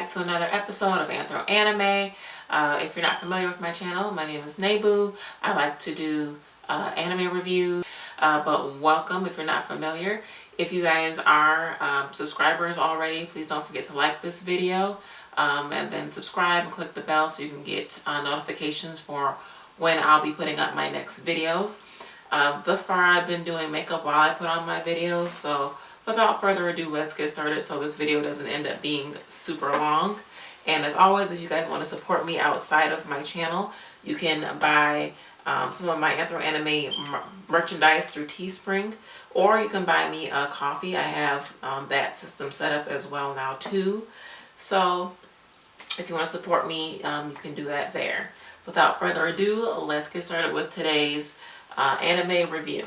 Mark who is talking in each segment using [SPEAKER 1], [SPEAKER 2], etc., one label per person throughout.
[SPEAKER 1] back to another episode of Anthro Anime. If you're not familiar with my channel, my name is Nebu. I like to do anime reviews, but welcome if you're not familiar. If you guys are subscribers already, please don't forget to like this video and then subscribe and click the bell so you can get notifications for when I'll be putting up my next videos. Thus far I've been doing makeup while I put on my videos, so without further ado, let's get started so this video doesn't end up being super long. And as always, if you guys want to support me outside of my channel, you can buy some of my Anthro Anime merchandise through Teespring, or you can buy me a coffee. I have that system set up as well now too. So if you want to support me, you can do that there. Without further ado, let's get started with today's anime review.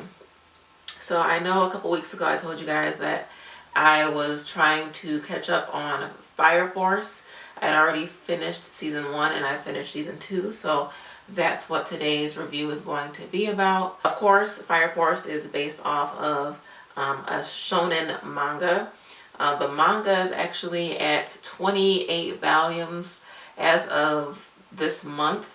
[SPEAKER 1] So I know a couple weeks ago I told you guys that I was trying to catch up on Fire Force. I had already finished season 1 and I finished season 2, so that's what today's review is going to be about. Of course, Fire Force is based off of a shonen manga. The manga is actually at 28 volumes as of this month,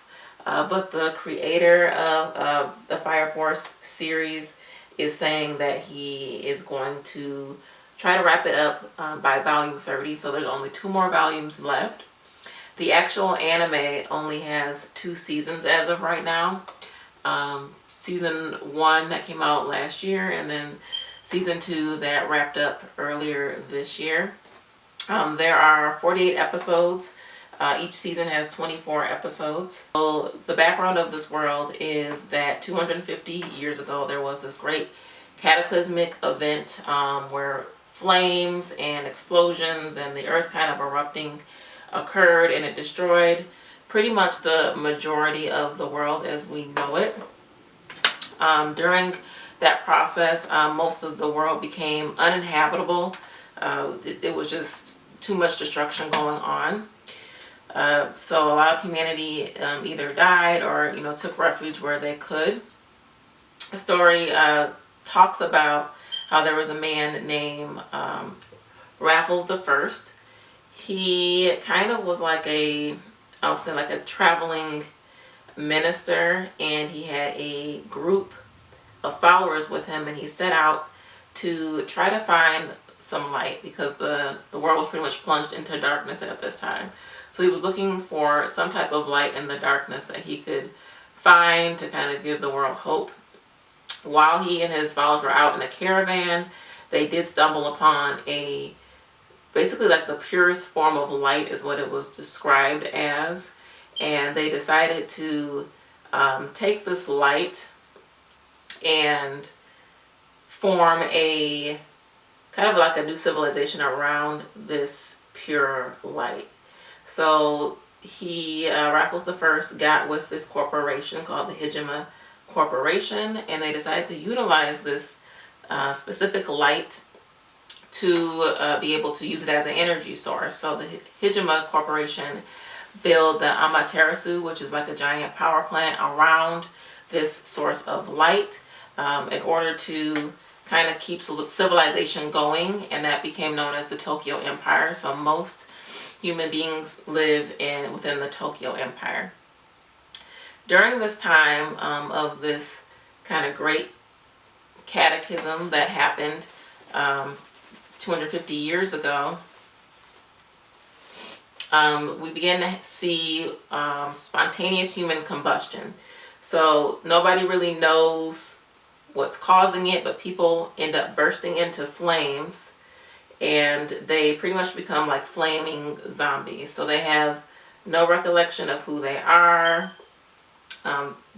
[SPEAKER 1] but the creator of the Fire Force series is saying that he is going to try to wrap it up by volume 30, so there's only 2 more volumes left. The actual anime only has 2 seasons as of right now. Season 1 that came out last year, and then season 2 that wrapped up earlier this year. There are 48 episodes. Each season has 24 episodes. So the background of this world is that 250 years ago there was this great cataclysmic event where flames and explosions and the earth kind of erupting occurred, and it destroyed pretty much the majority of the world as we know it. During that process, most of the world became uninhabitable. It was just too much destruction going on. So a lot of humanity either died or, took refuge where they could. The story talks about how there was a man named Raffles the First. He kind of was like I'll say like a traveling minister, and he had a group of followers with him, and he set out to try to find some light because the world was pretty much plunged into darkness at this time. So he was looking for some type of light in the darkness that he could find to kind of give the world hope. While he and his followers were out in a caravan, they did stumble upon basically like the purest form of light is what it was described as. And they decided to take this light and form a kind of like a new civilization around this pure light. So Raffles the First got with this corporation called the Hijima Corporation, and they decided to utilize this specific light to be able to use it as an energy source. So the Hijima Corporation built the Amaterasu, which is like a giant power plant around this source of light in order to kind of keep civilization going, and that became known as the Tokyo Empire. So most human beings live within the Tokyo Empire. During this time of this kind of great cataclysm that happened 250 years ago, we began to see spontaneous human combustion. So nobody really knows what's causing it, but people end up bursting into flames, and they pretty much become like flaming zombies. So they have no recollection of who they are.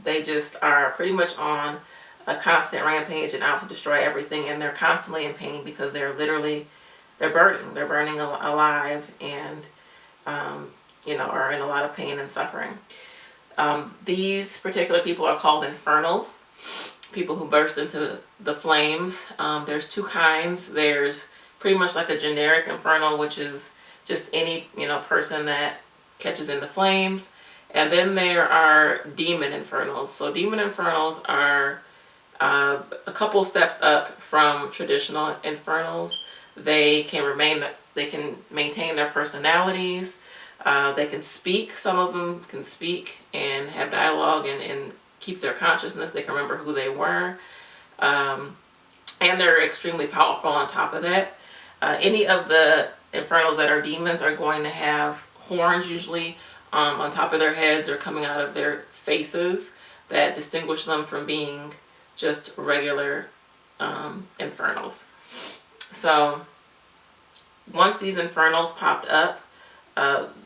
[SPEAKER 1] They just are pretty much on a constant rampage and out to destroy everything, and they're constantly in pain because they're burning alive, and are in a lot of pain and suffering. These particular people are called infernals, people who burst into the flames. There's 2 kinds. There's pretty much like a generic infernal, which is just any person that catches in the flames. And then there are demon infernals. So demon infernals are a couple steps up from traditional infernals. They can maintain their personalities. They can speak. Some of them can speak and have dialogue and keep their consciousness. They can remember who they were. And they're extremely powerful on top of that. Any of the Infernals that are demons are going to have horns, usually on top of their heads or coming out of their faces, that distinguish them from being just regular Infernals. So once these Infernals popped up,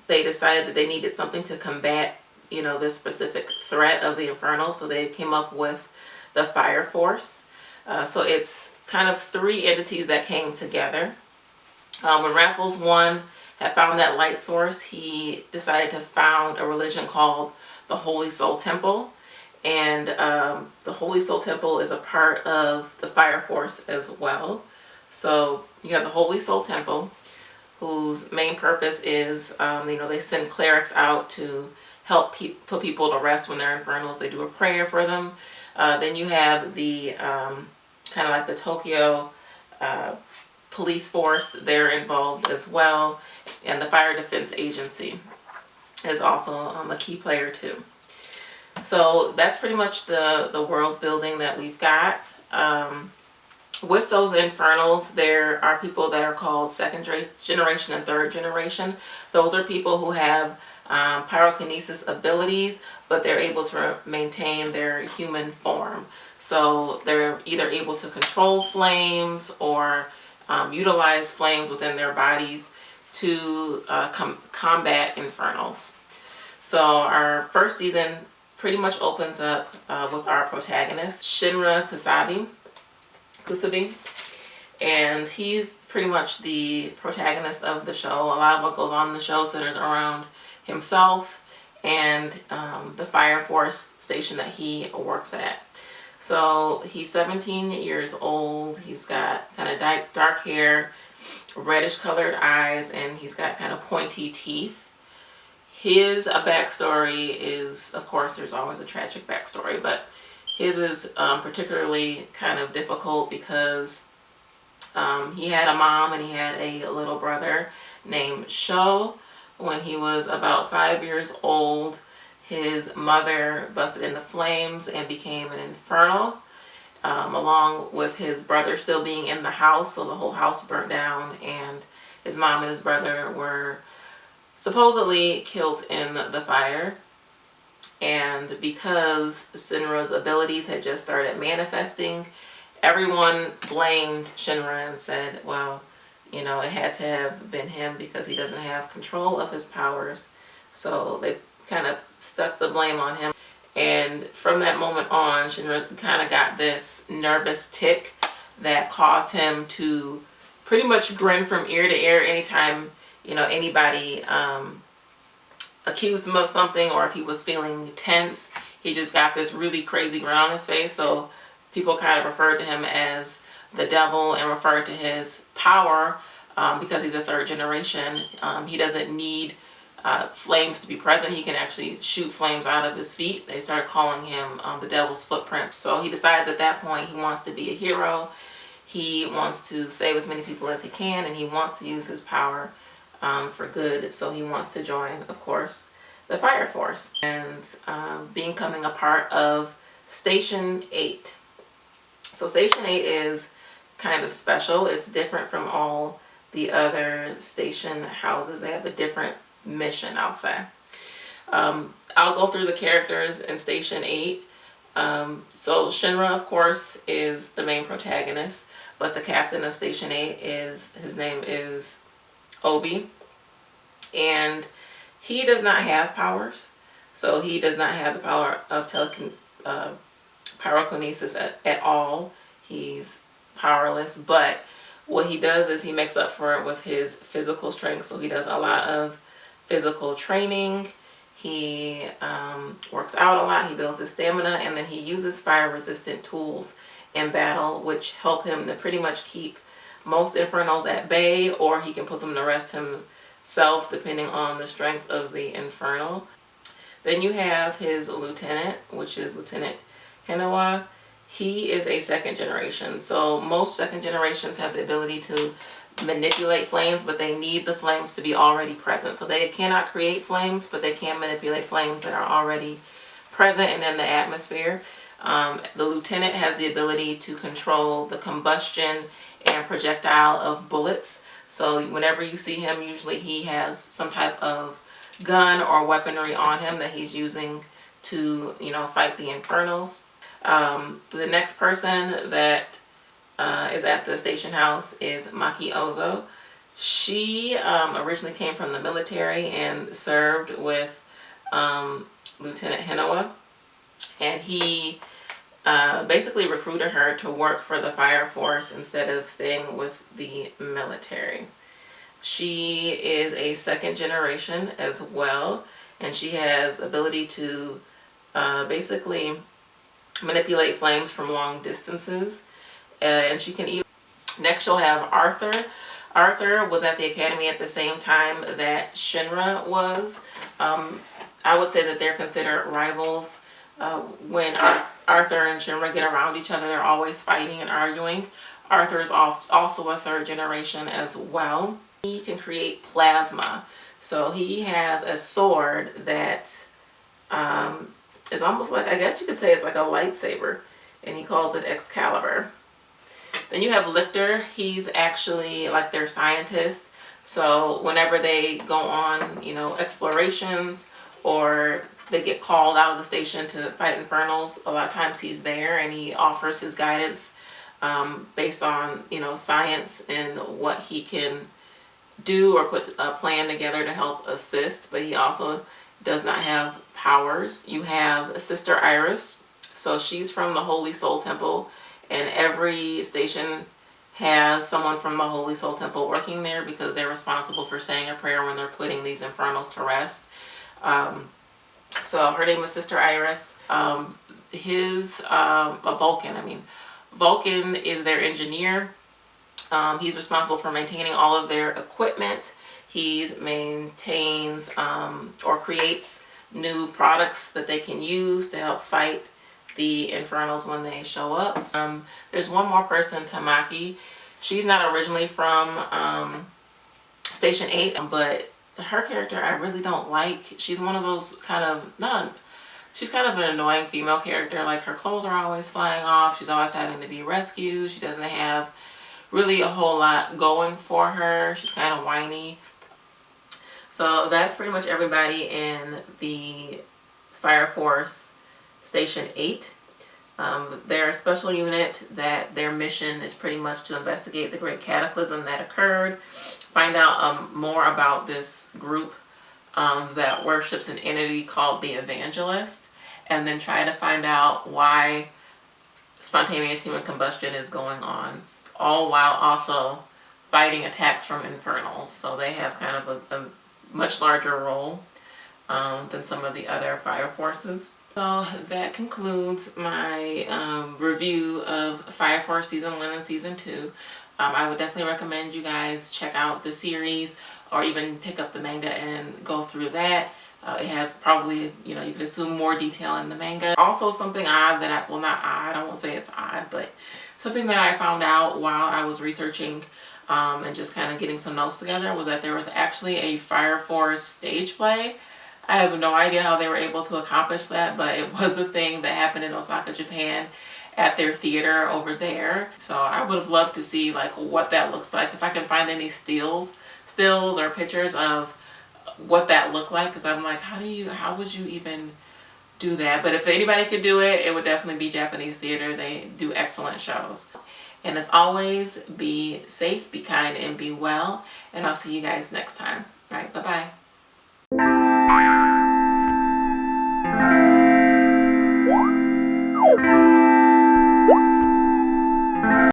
[SPEAKER 1] they decided that they needed something to combat, you know, this specific threat of the Infernals. So they came up with the Fire Force. So it's kind of three entities that came together. When Raffles 1 had found that light source, he decided to found a religion called the Holy Soul Temple. And the Holy Soul Temple is a part of the Fire Force as well. So you have the Holy Soul Temple, whose main purpose is, you know, they send clerics out to help put people to rest when they're infernals. They do a prayer for them. Then you have the kind of like the Tokyo police force. They're involved as well. And the Fire Defense Agency is also a key player too. So that's pretty much the world building that we've got. With those Infernals, there are people that are called second generation and third generation. Those are people who have pyrokinesis abilities, but they're able to maintain their human form. So they're either able to control flames or utilize flames within their bodies to combat Infernals. So our first season pretty much opens up with our protagonist, Shinra Kusabi, and he's pretty much the protagonist of the show. A lot of what goes on in the show centers around himself and the Fire Force station that he works at. So he's 17 years old. He's got kind of dark hair, reddish colored eyes, and he's got kind of pointy teeth. His backstory is, of course, there's always a tragic backstory, but his is particularly kind of difficult because he had a mom and he had a little brother named Sho. When he was about 5 years old, his mother busted into flames and became an infernal, along with his brother still being in the house. So the whole house burnt down, and his mom and his brother were supposedly killed in the fire. And because Shinra's abilities had just started manifesting, everyone blamed Shinra and said, well, you know, it had to have been him because he doesn't have control of his powers. So they kind of stuck the blame on him. And from that moment on, Shinra kind of got this nervous tic that caused him to pretty much grin from ear to ear anytime, you know, anybody accused him of something, or if he was feeling tense, he just got this really crazy grin on his face. So people kind of referred to him as the devil and referred to his power because he's a third generation. He doesn't need flames to be present. He can actually shoot flames out of his feet. They started calling him the devil's footprint. So he decides at that point he wants to be a hero. He wants to save as many people as he can, and he wants to use his power for good. So he wants to join, of course, the Fire Force and becoming a part of Station 8. So Station 8 is kind of special. It's different from all the other station houses. They have a different mission, I'll say. I'll go through the characters in Station 8. So Shinra, of course, is the main protagonist, but the captain of Station 8 his name is Obi, and he does not have powers. So he does not have the power of pyrokinesis at all. He's powerless, but what he does is he makes up for it with his physical strength. So he does a lot of physical training. He works out a lot. He builds his stamina, and then he uses fire-resistant tools in battle, which help him to pretty much keep most Infernals at bay, or he can put them to rest himself depending on the strength of the Infernal. Then you have his lieutenant, which is Lieutenant Hinawa. He is a second generation. So most second generations have the ability to manipulate flames, but they need the flames to be already present. So they cannot create flames, but they can manipulate flames that are already present and in the atmosphere. The lieutenant has the ability to control the combustion and projectile of bullets. So whenever you see him, usually he has some type of gun or weaponry on him that he's using to, you know, fight the Infernals. The next person that is at the station house is Maki Ozo. She originally came from the military and served with Lieutenant Hinoa, and he basically recruited her to work for the fire force instead of staying with the military. She is a second generation as well, and she has ability to basically manipulate flames from long distances, and she can even... Next you'll have Arthur. Arthur was at the academy at the same time that Shinra was. I would say that they're considered rivals. When Arthur and Shinra get around each other, they're always fighting and arguing. Arthur is also a third generation as well. He can create plasma. So he has a sword that is almost like, I guess you could say it's like a lightsaber, and he calls it Excalibur. Then you have Lictor. He's actually like their scientist. So whenever they go on, you know, explorations, or they get called out of the station to fight Infernals, a lot of times he's there and he offers his guidance based on, you know, science and what he can do or put a plan together to help assist. But he also does not have powers. You have Sister Iris. So she's from the Holy Soul Temple, and every station has someone from the Holy Soul Temple working there because they're responsible for saying a prayer when they're putting these Infernals to rest. So her name is Sister Iris. Vulcan is their engineer. He's responsible for maintaining all of their equipment. He maintains or creates new products that they can use to help fight the Infernals when they show up. There's one more person, Tamaki. She's not originally from Station 8, but her character I really don't like. She's one of those she's kind of an annoying female character. Like, her clothes are always flying off. She's always having to be rescued. She doesn't have really a whole lot going for her. She's kind of whiny. So that's pretty much everybody in the Fire Force Station 8. They're a special unit that their mission is pretty much to investigate the great cataclysm that occurred, find out more about this group that worships an entity called the Evangelist, and then try to find out why spontaneous human combustion is going on, all while also fighting attacks from Infernals. So they have kind of a much larger role than some of the other fire forces. So that concludes my review of Fire Force Season 1 and Season 2. I would definitely recommend you guys check out the series, or even pick up the manga and go through that. It has probably, you know, you could assume more detail in the manga. Also, something odd that well, not odd, I won't say it's odd, but something that I found out while I was researching and just kind of getting some notes together was that there was actually a Fire Force stage play. I have no idea how they were able to accomplish that, but it was a thing that happened in Osaka, Japan, at their theater over there. So I would have loved to see like what that looks like. If I can find any stills or pictures of what that looked like, because I'm like, how would you even do that? But if anybody could do it, it would definitely be Japanese theater. They do excellent shows. And as always, be safe, be kind, and be well. And I'll see you guys next time. All right, bye-bye.